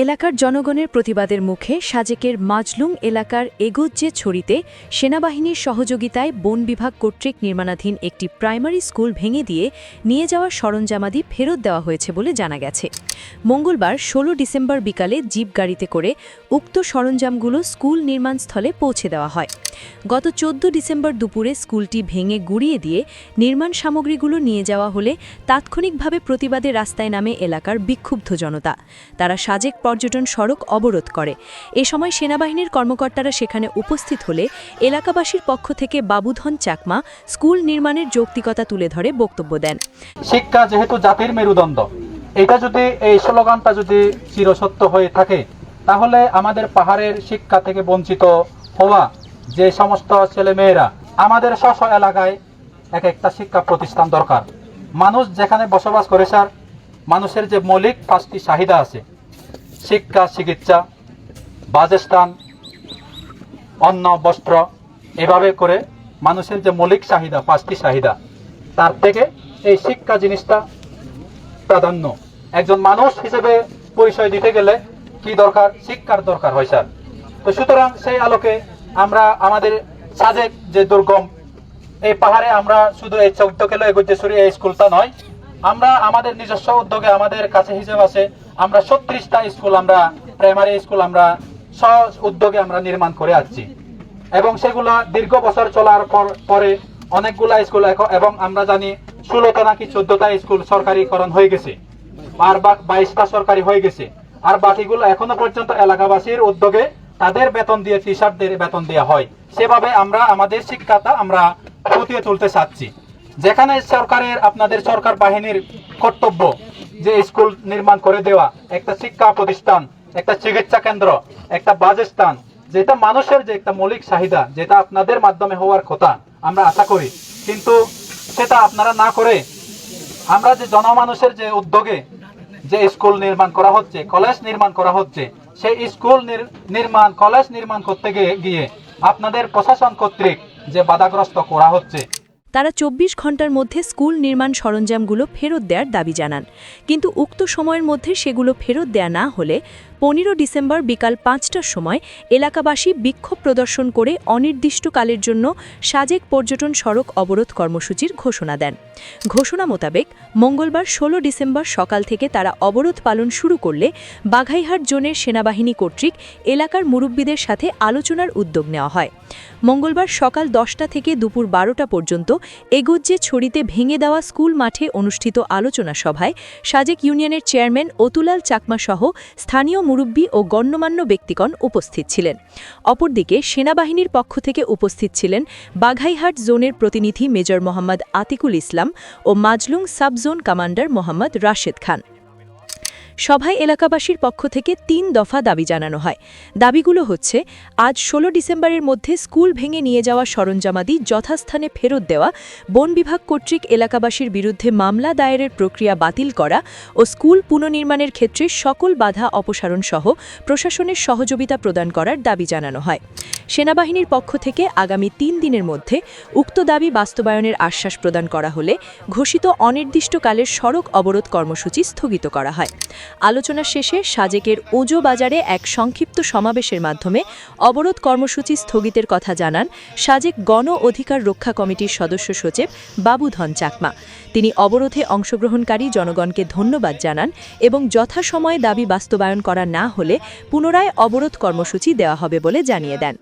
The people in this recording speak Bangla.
এলাকার জনগণের প্রতিবাদের মুখে সাজেকের মাজলুং এলাকার এগোজ্জে ছড়িতে সেনাবাহিনীর সহযোগিতায় বন বিভাগ কর্তৃক নির্মাণাধীন একটি প্রাইমারি স্কুল ভেঙে দিয়ে নিয়ে যাওয়া সরঞ্জামাদি ফেরত দেওয়া হয়েছে বলে জানা গেছে। মঙ্গলবার ১৬ ডিসেম্বর বিকালে জিপ গাড়িতে করে উক্ত সরঞ্জামগুলো স্কুল নির্মাণস্থলে পৌঁছে দেওয়া হয়। গত ১৪ ডিসেম্বর দুপুরে স্কুলটি ভেঙে গুড়িয়ে দিয়ে নির্মাণ সামগ্রীগুলো নিয়ে যাওয়া হলে তাৎক্ষণিকভাবে প্রতিবাদে রাস্তায় নামে এলাকার বিক্ষুব্ধ জনতা। তারা সাজেক পর্যটন সড়ক অবরোধ করে। এ সময় সেনাবাহিনীর কর্মকর্তারা সেখানে উপস্থিত হলে এলাকাবাসীর পক্ষ থেকে বাবুধন চাকমা স্কুল নির্মাণের যৌক্তিকতা তুলে ধরে বক্তব্য দেন। শিক্ষা যেহেতু জাতির মেরুদণ্ড, এটা যদি এই স্লোগানটা যদি চিরসত্য হয়ে থাকে, তাহলে আমাদের পাহাড়ের শিক্ষা থেকে বঞ্চিত হওয়া যে সমস্ত ছেলেমেয়েরা আমাদের স্ব এলাকায় এক একটা শিক্ষা প্রতিষ্ঠান দরকার। মানুষ যেখানে বসবাস করে স্যার, মানুষের যে মৌলিক 5টি চাহিদা আছে, শিক্ষা, চিকিৎসা, বাসস্থান, অন্ন, বস্ত্র, এভাবে করে মানুষের যে মৌলিক চাহিদা 5টি চাহিদা, তার থেকে এই শিক্ষা জিনিসটা প্রাধান্য। একজন মানুষ হিসেবে পরিচয় দিতে গেলে কি দরকার? শিক্ষার দরকার হয় স্যার। তো সুতরাং সেই আলোকে আমরা আমাদের সাজেক যে দুর্গম এই পাহাড়ে আমরা শুধু এই 14 কিলো এগোজ্জেশ্বরী এই স্কুলটা নয়, আমরা আমাদের নিজস্ব উদ্যোগে আমাদের কাছে হিসেব আছে আমরা 36টা স্কুল, আমরা প্রাইমারি স্কুল আমরা উদ্যোগে আমরা নির্মাণ করে আসছি এবং সেগুলা দীর্ঘ বছর চলার পরে অনেকগুলা স্কুল এবং আমরা জানি 16টা নাকি 14টা স্কুল সরকারিকরণ হয়ে গেছে, আর 22টা সরকারি হয়ে গেছে, আর বাকিগুলো এখনো পর্যন্ত এলাকাবাসীর উদ্যোগে তাদের বেতন দিয়ে টিচারদের বেতন দেওয়া হয়। সেভাবে আমরা আমাদের শিক্ষাটা আমরা ফুটিয়ে তুলতে চাচ্ছি। যেখানে সরকারের আপনাদের সরকার বাহিনীর কর্তব্য যে স্কুল নির্মাণ করে দেওয়া, একটা শিক্ষা প্রতিষ্ঠান, একটা চিকিৎসা কেন্দ্র, একটা বাসস্থান, যেটা মানুষের যে একটা মৌলিক চাহিদা, যেটা আপনাদের মাধ্যমে হওয়ার কথা আমরা আশা করি, কিন্তু সেটা আপনারা না করে আমরা যে জনমানুষের যে উদ্যোগে যে স্কুল নির্মাণ করা হচ্ছে, কলেজ নির্মাণ করা হচ্ছে, সেই স্কুল নির্মাণ, কলেজ নির্মাণ করতে গিয়ে আপনাদের প্রশাসন কর্তৃক যে বাধাগ্রস্ত করা হচ্ছে। তারা ২৪ ঘণ্টার মধ্যে স্কুল নির্মাণ সরঞ্জামগুলো ফেরত দেওয়ার দাবি জানান, কিন্তু উক্ত সময়ের মধ্যে সেগুলো ফেরত দেয়া না হলে ১৫ ডিসেম্বর বিকাল ৫টার সময় এলাকাবাসী বিক্ষোভ প্রদর্শন করে অনির্দিষ্টকালের জন্য সাজেক পর্যটন সড়ক অবরোধ কর্মসূচির ঘোষণা দেন। ঘোষণা মোতাবেক মঙ্গলবার ১৬ ডিসেম্বর সকাল থেকে তারা অবরোধ পালন শুরু করলে বাঘাইহাট জোনের সেনাবাহিনী কর্তৃক এলাকার মুরব্বীদের সাথে আলোচনার উদ্যোগ নেওয়া হয়। মঙ্গলবার সকাল 10টা থেকে দুপুর 12টা পর্যন্ত এগোজ্জে ছড়িতে ভেঙে দেওয়া স্কুল মাঠে অনুষ্ঠিত আলোচনা সভায় সাজেক ইউনিয়নের চেয়ারম্যান অতুলাল চাকমা সহ স্থানীয় মুরব্বী ও গণ্যমান্য ব্যক্তিগণ উপস্থিত ছিলেন। অপরদিকে সেনাবাহিনীর পক্ষ থেকে উপস্থিত ছিলেন বাঘাইহাট জোনের প্রতিনিধি মেজর মোহাম্মদ আতিকুল ইসলাম ও Majlung sub zone commander Mohammad Rashed Khan. সভায় এলাকাবাসীর পক্ষ থেকে ৩ দফা দাবি জানানো হয়। দাবিগুলো হচ্ছে: আজ ১৬ ডিসেম্বরের মধ্যে স্কুল ভেঙে নিয়ে যাওয়া সরঞ্জামাদি যথাস্থানে ফেরত দেওয়া, বন বিভাগ কর্তৃক এলাকাবাসীর বিরুদ্ধে মামলা দায়েরের প্রক্রিয়া বাতিল করা ও স্কুল পুনর্নির্মাণের ক্ষেত্রে সকল বাধা অপসারণ সহ প্রশাসনের সহযোগিতা প্রদান করার দাবি জানানো হয়। সেনাবাহিনীর পক্ষ থেকে আগামী ৩ দিনের মধ্যে উক্ত দাবি বাস্তবায়নের আশ্বাস প্রদান করা হলে ঘোষিত অনির্দিষ্টকালের সড়ক অবরোধ কর্মসূচি স্থগিত করা হয়। আলোচনা শেষে সাজেকের ওজো বাজারে এক সংক্ষিপ্ত সমাবেশের মাধ্যমে অবরোধ কর্মসূচি স্থগিতের কথা জানান সাজেক গণ অধিকার রক্ষা কমিটির সদস্য সচিব বাবুধন চাকমা। তিনি অবরোধে অংশগ্রহণকারী জনগণকে ধন্যবাদ জানান এবং যথাসময়ে দাবি বাস্তবায়ন করা না হলে পুনরায় অবরোধ কর্মসূচি দেওয়া হবে বলে জানিয়ে দেন।